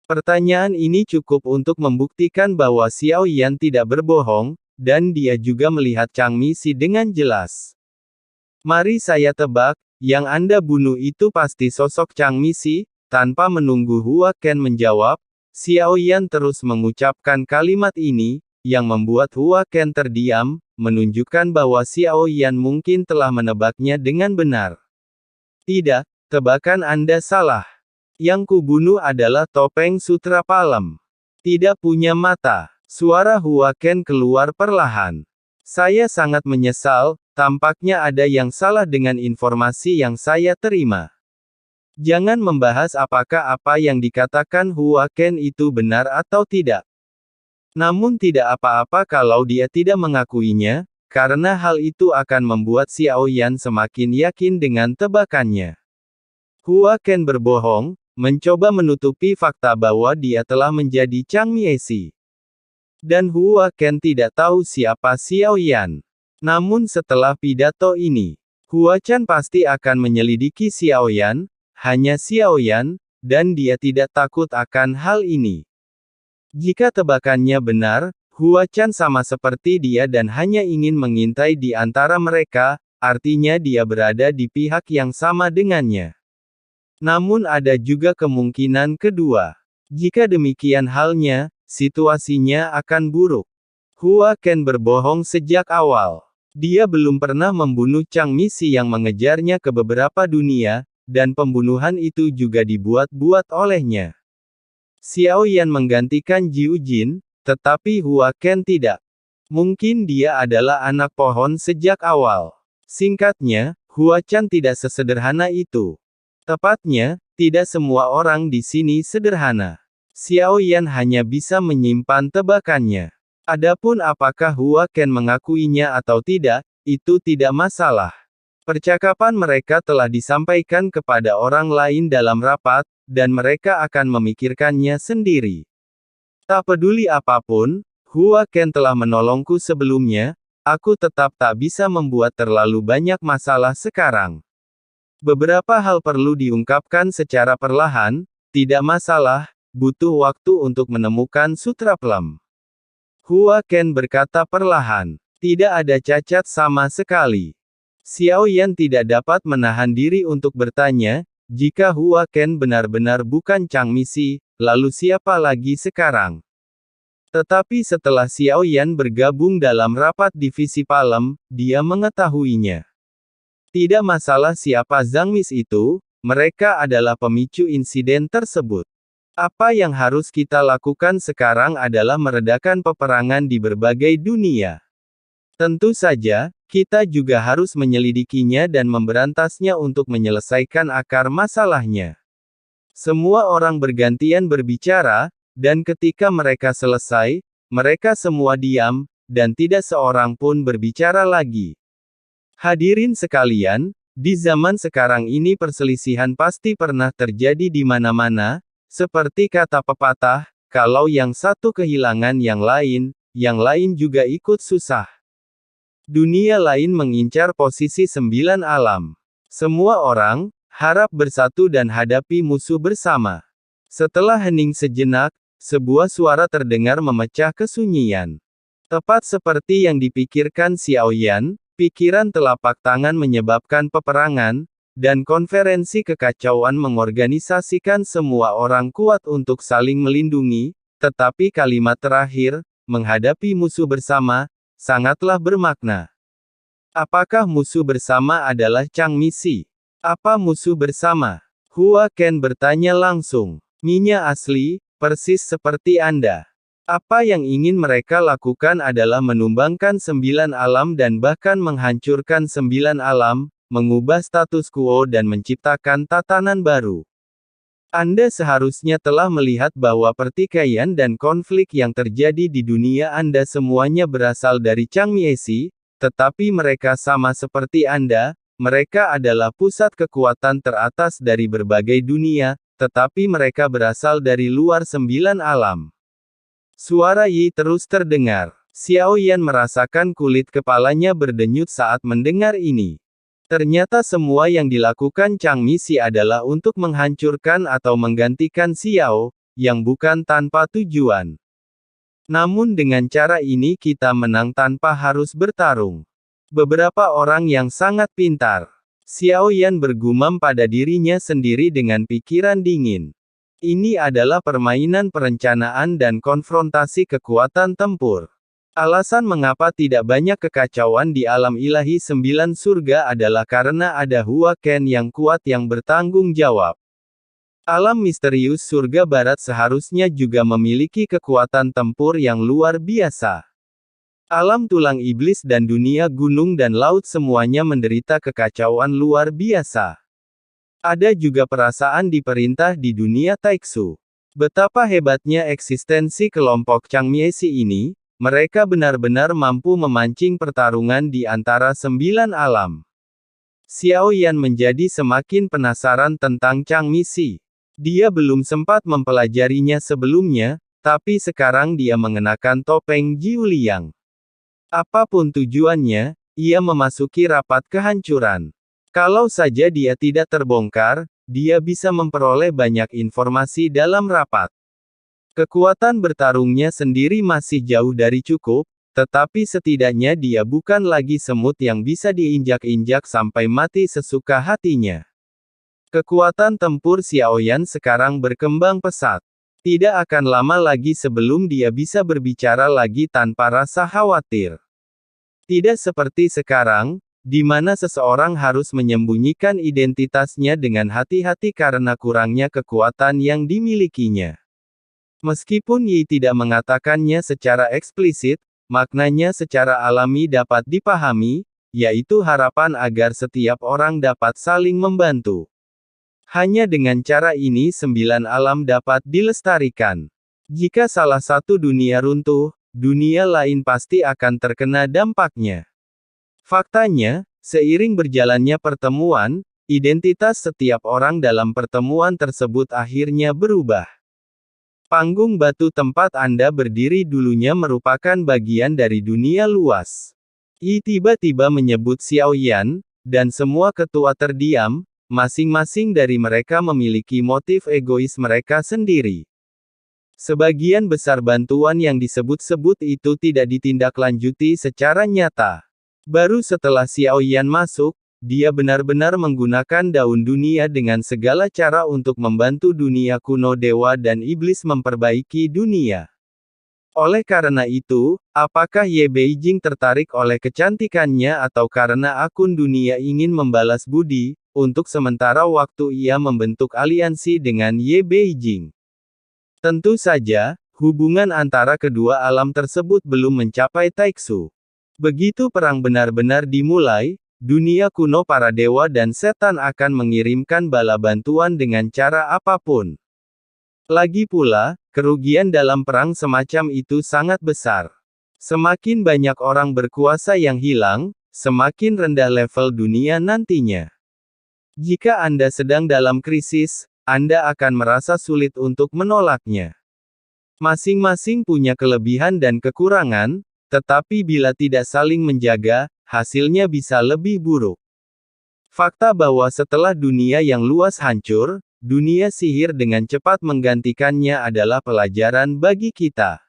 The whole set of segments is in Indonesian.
Pertanyaan ini cukup untuk membuktikan bahwa Xiao Yan tidak berbohong, dan dia juga melihat Chang Misi dengan jelas. Mari saya tebak, yang Anda bunuh itu pasti sosok Chang Misi. Tanpa menunggu Hua Ken menjawab, Xiao Yan terus mengucapkan kalimat ini, yang membuat Hua Ken terdiam, menunjukkan bahwa Xiao Yan mungkin telah menebaknya dengan benar. Tidak, tebakan Anda salah. Yang kubunuh adalah topeng Sutra Palem. Tidak punya mata. Suara Hua Ken keluar perlahan. Saya sangat menyesal, tampaknya ada yang salah dengan informasi yang saya terima. Jangan membahas apakah apa yang dikatakan Hua Ken itu benar atau tidak. Namun tidak apa-apa kalau dia tidak mengakuinya, karena hal itu akan membuat Xiao Yan semakin yakin dengan tebakannya. Hua Ken berbohong, mencoba menutupi fakta bahwa dia telah menjadi Chang Miesi. Dan Hua Ken tidak tahu siapa Xiao Yan. Namun setelah pidato ini, Hua Chan pasti akan menyelidiki Xiao Yan, hanya Xiao Yan, dan dia tidak takut akan hal ini. Jika tebakannya benar, Hua Chan sama seperti dia dan hanya ingin mengintai di antara mereka, artinya dia berada di pihak yang sama dengannya. Namun ada juga kemungkinan kedua. Jika demikian halnya, situasinya akan buruk. Hua Ken berbohong sejak awal. Dia belum pernah membunuh Chang Misi yang mengejarnya ke beberapa dunia, dan pembunuhan itu juga dibuat-buat olehnya. Xiao Yan menggantikan Jiu Jin, tetapi Hua Ken tidak. Mungkin dia adalah anak pohon sejak awal. Singkatnya, Hua Chan tidak sesederhana itu. Tepatnya, tidak semua orang di sini sederhana. Xiao Yan hanya bisa menyimpan tebakannya. Adapun apakah Hua Ken mengakuinya atau tidak, itu tidak masalah. Percakapan mereka telah disampaikan kepada orang lain dalam rapat, dan mereka akan memikirkannya sendiri. Tak peduli apapun, Hua Ken telah menolongku sebelumnya, aku tetap tak bisa membuat terlalu banyak masalah sekarang. Beberapa hal perlu diungkapkan secara perlahan, tidak masalah, butuh waktu untuk menemukan Sutra Palem. Hua Ken berkata perlahan, tidak ada cacat sama sekali. Xiao Yan tidak dapat menahan diri untuk bertanya, jika Hua Ken benar-benar bukan Chang Misi, lalu siapa lagi sekarang? Tetapi setelah Xiao Yan bergabung dalam rapat divisi Palem, dia mengetahuinya. Tidak masalah siapa Zhang Mis itu, mereka adalah pemicu insiden tersebut. Apa yang harus kita lakukan sekarang adalah meredakan peperangan di berbagai dunia. Tentu saja, kita juga harus menyelidikinya dan memberantasnya untuk menyelesaikan akar masalahnya. Semua orang bergantian berbicara, dan ketika mereka selesai, mereka semua diam, dan tidak seorang pun berbicara lagi. Hadirin sekalian, di zaman sekarang ini perselisihan pasti pernah terjadi di mana-mana, seperti kata pepatah, kalau yang satu kehilangan yang lain juga ikut susah. Dunia lain mengincar posisi 9 alam. Semua orang, harap bersatu dan hadapi musuh bersama. Setelah hening sejenak, sebuah suara terdengar memecah kesunyian. Tepat seperti yang dipikirkan Xiao Yan, pikiran telapak tangan menyebabkan peperangan, dan konferensi kekacauan mengorganisasikan semua orang kuat untuk saling melindungi, tetapi kalimat terakhir, menghadapi musuh bersama, sangatlah bermakna. Apakah musuh bersama adalah Chang Misi? Apa musuh bersama? Hua Ken bertanya langsung. Minyak asli, persis seperti Anda. Apa yang ingin mereka lakukan adalah menumbangkan 9 alam dan bahkan menghancurkan 9 alam, mengubah status quo dan menciptakan tatanan baru. Anda seharusnya telah melihat bahwa pertikaian dan konflik yang terjadi di dunia Anda semuanya berasal dari Chang Miesi, tetapi mereka sama seperti Anda, mereka adalah pusat kekuatan teratas dari berbagai dunia, tetapi mereka berasal dari luar 9 alam. Suara Yi terus terdengar. Xiao Yan merasakan kulit kepalanya berdenyut saat mendengar ini. Ternyata semua yang dilakukan Chang Misi adalah untuk menghancurkan atau menggantikan Xiao yang bukan tanpa tujuan. Namun dengan cara ini kita menang tanpa harus bertarung. Beberapa orang yang sangat pintar. Xiao Yan bergumam pada dirinya sendiri dengan pikiran dingin. Ini adalah permainan perencanaan dan konfrontasi kekuatan tempur. Alasan mengapa tidak banyak kekacauan di alam ilahi 9 surga adalah karena ada Hua Ken yang kuat yang bertanggung jawab. Alam misterius surga barat seharusnya juga memiliki kekuatan tempur yang luar biasa. Alam tulang iblis dan dunia gunung dan laut semuanya menderita kekacauan luar biasa. Ada juga perasaan diperintah di dunia Taiksu. Betapa hebatnya eksistensi kelompok Changmiesi ini, mereka benar-benar mampu memancing pertarungan di antara 9 alam. Xiao Yan menjadi semakin penasaran tentang Changmiesi. Dia belum sempat mempelajarinya sebelumnya, tapi sekarang dia mengenakan topeng Jiu Liang. Apapun tujuannya, ia memasuki rapat kehancuran. Kalau saja dia tidak terbongkar, dia bisa memperoleh banyak informasi dalam rapat. Kekuatan bertarungnya sendiri masih jauh dari cukup, tetapi setidaknya dia bukan lagi semut yang bisa diinjak-injak sampai mati sesuka hatinya. Kekuatan tempur Xiao Yan sekarang berkembang pesat. Tidak akan lama lagi sebelum dia bisa berbicara lagi tanpa rasa khawatir. Tidak seperti sekarang, di mana seseorang harus menyembunyikan identitasnya dengan hati-hati karena kurangnya kekuatan yang dimilikinya. Meskipun Yi tidak mengatakannya secara eksplisit, maknanya secara alami dapat dipahami, yaitu harapan agar setiap orang dapat saling membantu. Hanya dengan cara ini 9 alam dapat dilestarikan. Jika salah satu dunia runtuh, dunia lain pasti akan terkena dampaknya. Faktanya, seiring berjalannya pertemuan, identitas setiap orang dalam pertemuan tersebut akhirnya berubah. Panggung batu tempat Anda berdiri dulunya merupakan bagian dari dunia luas. Yi tiba-tiba menyebut Xiao Yan, dan semua ketua terdiam, masing-masing dari mereka memiliki motif egois mereka sendiri. Sebagian besar bantuan yang disebut-sebut itu tidak ditindaklanjuti secara nyata. Baru setelah Xiao Yan masuk, dia benar-benar menggunakan daun dunia dengan segala cara untuk membantu dunia kuno dewa dan iblis memperbaiki dunia. Oleh karena itu, apakah Ye Beijing tertarik oleh kecantikannya atau karena akun dunia ingin membalas budi, untuk sementara waktu ia membentuk aliansi dengan Ye Beijing? Tentu saja, hubungan antara kedua alam tersebut belum mencapai Taiksu. Begitu perang benar-benar dimulai, dunia kuno para dewa dan setan akan mengirimkan bala bantuan dengan cara apapun. Lagi pula, kerugian dalam perang semacam itu sangat besar. Semakin banyak orang berkuasa yang hilang, semakin rendah level dunia nantinya. Jika Anda sedang dalam krisis, Anda akan merasa sulit untuk menolaknya. Masing-masing punya kelebihan dan kekurangan, tetapi bila tidak saling menjaga, hasilnya bisa lebih buruk. Fakta bahwa setelah dunia yang luas hancur, dunia sihir dengan cepat menggantikannya adalah pelajaran bagi kita.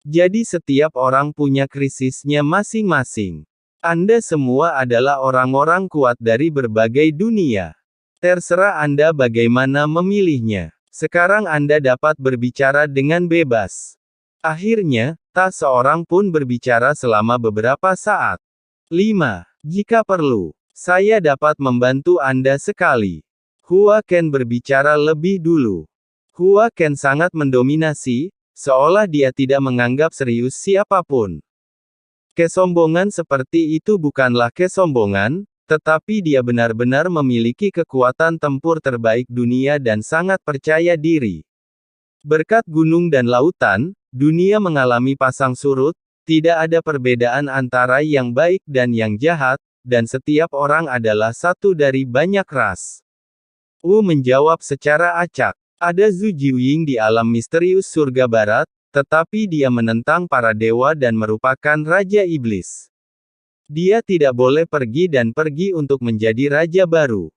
Jadi setiap orang punya krisisnya masing-masing. Anda semua adalah orang-orang kuat dari berbagai dunia. Terserah Anda bagaimana memilihnya. Sekarang Anda dapat berbicara dengan bebas. Akhirnya, tak seorang pun berbicara selama beberapa saat. 5. Jika perlu, saya dapat membantu Anda sekali. Hua Ken berbicara lebih dulu. Hua Ken sangat mendominasi, seolah dia tidak menganggap serius siapapun. Kesombongan seperti itu bukanlah kesombongan, tetapi dia benar-benar memiliki kekuatan tempur terbaik dunia dan sangat percaya diri. Berkat gunung dan lautan, dunia mengalami pasang surut, tidak ada perbedaan antara yang baik dan yang jahat, dan setiap orang adalah satu dari banyak ras. Wu menjawab secara acak. Ada Zhu Jiuying di alam misterius surga barat, tetapi dia menentang para dewa dan merupakan Raja Iblis. Dia tidak boleh pergi dan pergi untuk menjadi raja baru.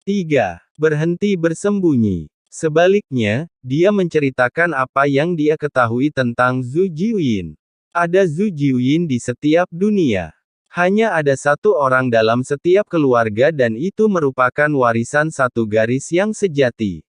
3. Berhenti bersembunyi. Sebaliknya, dia menceritakan apa yang dia ketahui tentang Zhu Jiuyin. Ada Zhu Jiuyin di setiap dunia. Hanya ada satu orang dalam setiap keluarga dan itu merupakan warisan satu garis yang sejati.